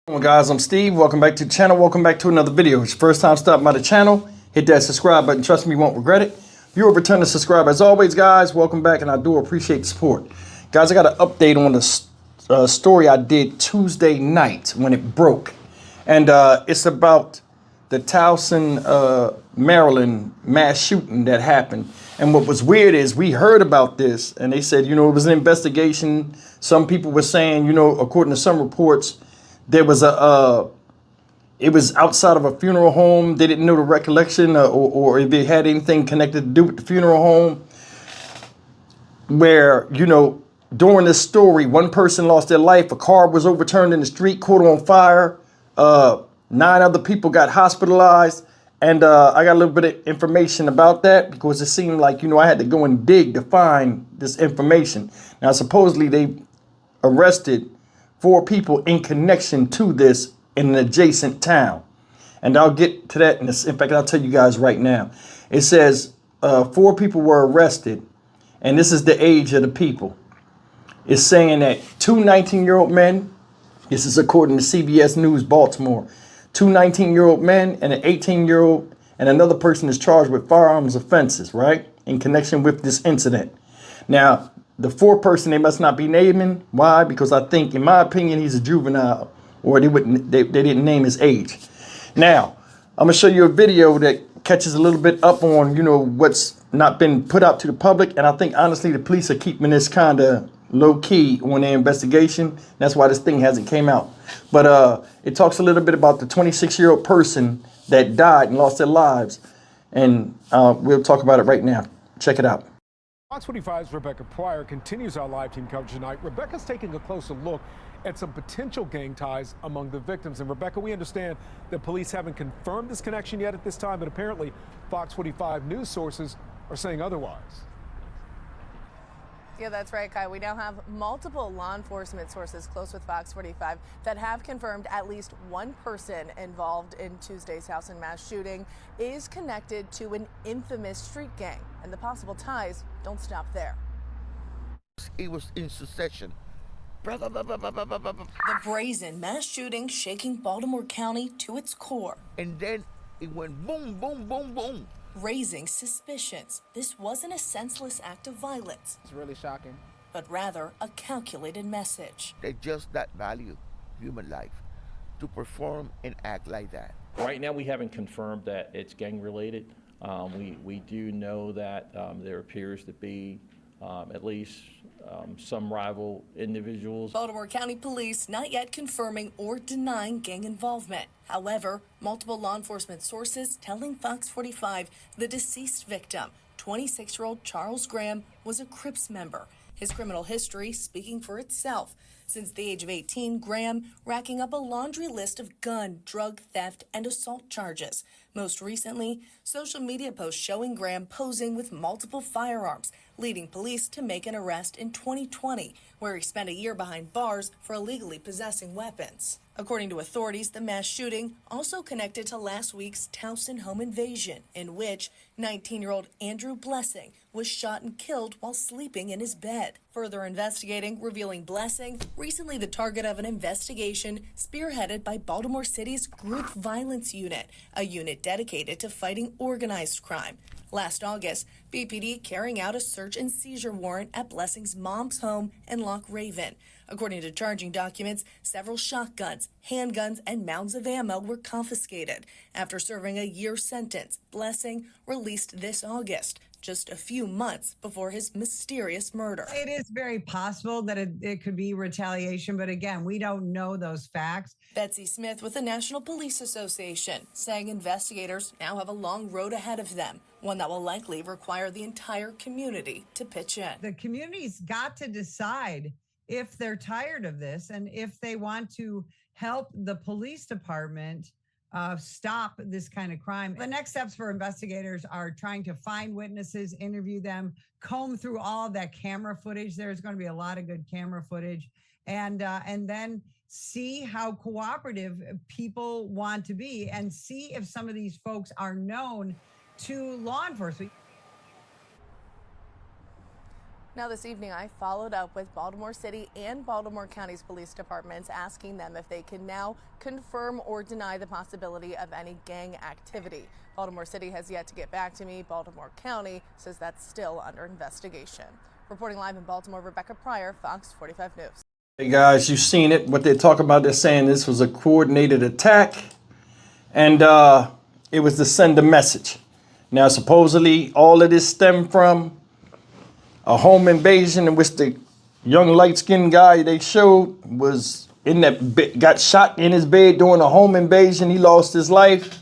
Hello guys, I'm Steve. Welcome back to the channel. Welcome back to another video. If it's your first time stopping by the channel, hit that subscribe button. Trust me, you won't regret it. If you're a returning subscriber, as always, guys, welcome back, and I do appreciate the support. Guys, I got an update on the story I did Tuesday night when it broke, and it's about the Towson, Maryland mass shooting that happened. And what was weird is we heard about this, and they said, it was an investigation. Some people were saying, according to some reports, there was it was outside of a funeral home. They didn't know the recollection or if it had anything connected to do with the funeral home. Where, during this story, one person lost their life. A car was overturned in the street, caught on fire. 9 other people got hospitalized. And I got a little bit of information about that because it seemed like, I had to go and dig to find this information. Now, supposedly they arrested 4 people in connection to this in an adjacent town. And I'll get to that in fact, I'll tell you guys right now. It says 4 people were arrested, and this is the age of the people. It's saying that 2 19-year-old men, this is according to CBS News Baltimore, 2 19-year-old men and an 18-year-old and another person is charged with firearms offenses, right, in connection with this incident. Now, the 4th person they must not be naming. Why? Because I think, in my opinion, he's a juvenile, or they didn't name his age. Now, I'm gonna show you a video that catches a little bit up on, what's not been put out to the public. And I think, honestly, the police are keeping this kind of low key on their investigation. That's why this thing hasn't came out. But it talks a little bit about the 26-year-old person that died and lost their lives. And we'll talk about it right now. Check it out. Fox 45's Rebecca Pryor continues our live team coverage tonight. Rebecca's taking a closer look at some potential gang ties among the victims. And Rebecca, we understand that police haven't confirmed this connection yet at this time, but apparently Fox 45 news sources are saying otherwise. Yeah, that's right, Kai. We now have multiple law enforcement sources close with Fox 45 that have confirmed at least one person involved in Tuesday's Towson mass shooting is connected to an infamous street gang, and the possible ties don't stop there. It was in succession. The brazen mass shooting shaking Baltimore County to its core. And then it went boom, boom, boom, boom. Raising suspicions this wasn't a senseless act of violence. It's really shocking. But rather a calculated message. They just that value human life to perform and act like that. Right now, we haven't confirmed that it's gang related. We do know that there appears to be at least some rival individuals. Baltimore County Police not yet confirming or denying gang involvement. However, multiple law enforcement sources telling Fox 45 the deceased victim, 26-year-old Charles Graham, was a Crips member. His criminal history speaking for itself. Since the age of 18, Graham racking up a laundry list of gun, drug theft, and assault charges. Most recently, social media posts showing Graham posing with multiple firearms, leading police to make an arrest in 2020, where he spent a year behind bars for illegally possessing weapons. According to authorities, the mass shooting also connected to last week's Towson home invasion, in which 19-year-old Andrew Blessing was shot and killed while sleeping in his bed. Further investigating, revealing Blessing, recently the target of an investigation spearheaded by Baltimore City's Group Violence Unit, a unit dedicated to fighting organized crime. Last August, BPD carrying out a search and seizure warrant at Blessing's mom's home in Loch Raven. According to charging documents, several shotguns, handguns, and mounds of ammo were confiscated. After serving a year sentence, Blessing released this August, just a few months before his mysterious murder. It is very possible that it could be retaliation, but again, we don't know those facts. Betsy Smith with the National Police Association saying investigators now have a long road ahead of them, one that will likely require the entire community to pitch in. The community's got to decide if they're tired of this and if they want to help the police department stop this kind of crime. The next steps for investigators are trying to find witnesses, interview them, comb through all of that camera footage. There's going to be a lot of good camera footage, and then see how cooperative people want to be and see if some of these folks are known to law enforcement. Now this evening, I followed up with Baltimore City and Baltimore County's police departments, asking them if they can now confirm or deny the possibility of any gang activity. Baltimore City has yet to get back to me. Baltimore County says that's still under investigation. Reporting live in Baltimore, Rebecca Pryor, Fox 45 News. Hey guys, you've seen it. What they're talking about, they're saying this was a coordinated attack, and it was to send a message. Now, supposedly, all of this stemmed from a home invasion in which the young light-skinned guy they showed was in that got shot in his bed during a home invasion. He lost his life,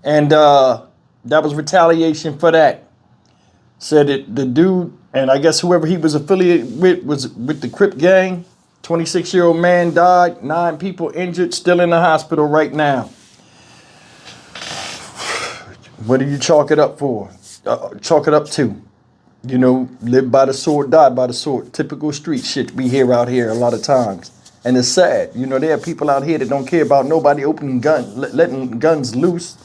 and that was retaliation for that. Said that the dude, and I guess whoever he was affiliated with, was with the Crip gang. 26-year-old man died, 9 people injured, still in the hospital right now. What do you chalk it up for? Chalk it up to? You know, live by the sword, die by the sword. Typical street shit we hear out here a lot of times. And it's sad. You know, there are people out here that don't care about nobody opening guns, letting guns loose,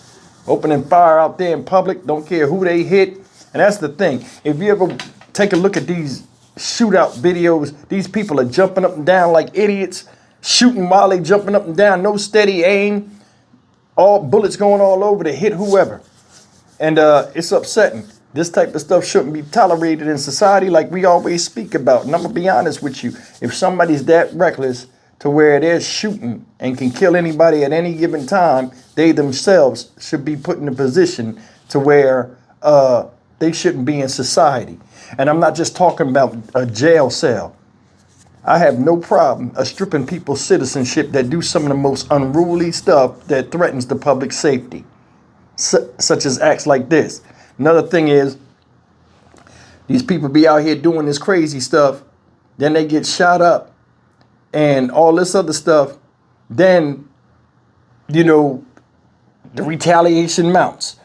opening fire out there in public, don't care who they hit. And that's the thing. If you ever take a look at these shootout videos, these people are jumping up and down like idiots, shooting while they jumping up and down, no steady aim, all bullets going all over to hit whoever. And it's upsetting. This type of stuff shouldn't be tolerated in society like we always speak about. And I'm going to be honest with you. If somebody's that reckless to where they're shooting and can kill anybody at any given time, they themselves should be put in a position to where they shouldn't be in society. And I'm not just talking about a jail cell. I have no problem stripping people's citizenship that do some of the most unruly stuff that threatens the public safety, such as acts like this. Another thing is, these people be out here doing this crazy stuff, then they get shot up and all this other stuff. Then, you know, the retaliation mounts.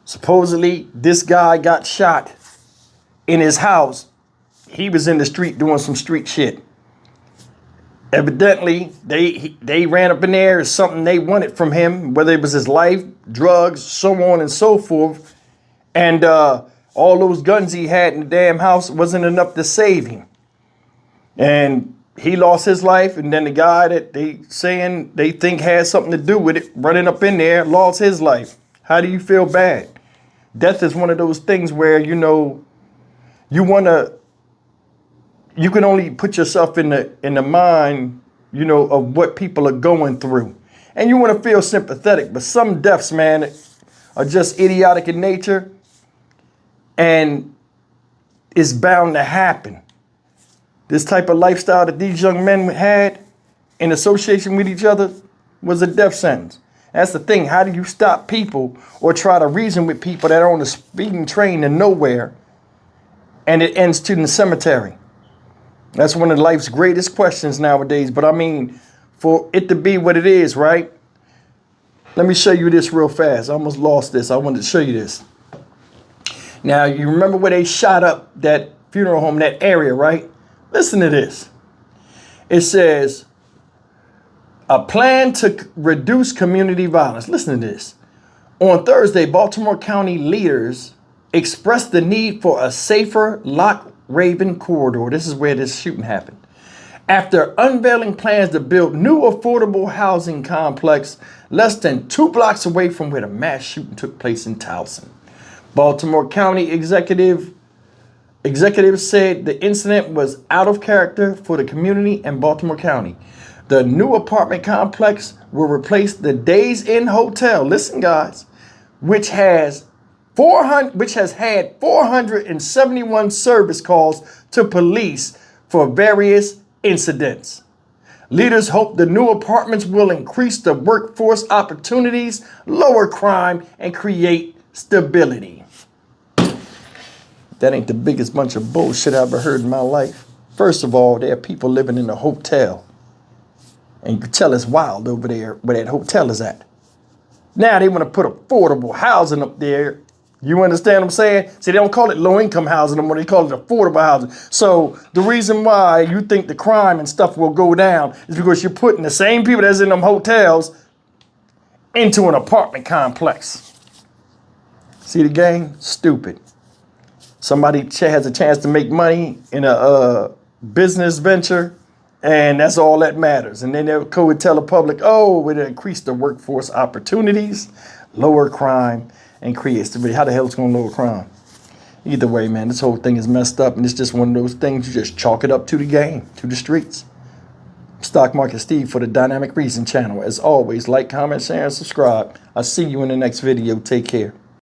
Supposedly, this guy got shot in his house. He was in the street doing some street shit. Evidently, they ran up in there as something they wanted from him, whether it was his life, drugs, so on and so forth. And all those guns he had in the damn house wasn't enough to save him. And he lost his life. And then the guy that they think has something to do with it, running up in there, lost his life. How do you feel bad? Death is one of those things where, you know, you can only put yourself in the mind, you know, of what people are going through. And you want to feel sympathetic. But some deaths, man, are just idiotic in nature. And it's bound to happen. This type of lifestyle that these young men had in association with each other was a death sentence. That's the thing. How do you stop people or try to reason with people that are on a speeding train to nowhere and it ends to the cemetery? That's one of life's greatest questions nowadays. But I mean, for it to be what it is, right? Let me show you this real fast. I almost lost this. I wanted to show you this. Now, you remember where they shot up that funeral home, that area, right? Listen to this. It says, a plan to reduce community violence. Listen to this. On Thursday, Baltimore County leaders expressed the need for a safer Lock Raven corridor. This is where this shooting happened. After unveiling plans to build new affordable housing complex less than 2 blocks away from where the mass shooting took place in Towson. Baltimore County executives said the incident was out of character for the community and Baltimore County. The new apartment complex will replace the Days Inn Hotel. Listen, guys, which has had 471 service calls to police for various incidents. Leaders hope the new apartments will increase the workforce opportunities, lower crime, and create stability. That ain't the biggest bunch of bullshit I've ever heard in my life. First of all, there are people living in a hotel. And you can tell it's wild over there where that hotel is at. Now they want to put affordable housing up there. You understand what I'm saying? See, they don't call it low-income housing anymore. They call it affordable housing. So the reason why you think the crime and stuff will go down is because you're putting the same people that's in them hotels into an apartment complex. See the game? Stupid. somebody has a chance to make money in a business venture, and that's all that matters. And then they'll go and tell the public, oh, it increased the workforce opportunities, lower crime, and create stability. How the hell is it going to lower crime? Either way, man, this whole thing is messed up, and it's just one of those things you just chalk it up to the game, to the streets. Stock Market Steve for the Dynamic Reason channel. As always, like, comment, share, and subscribe. I'll see you in the next video. Take care.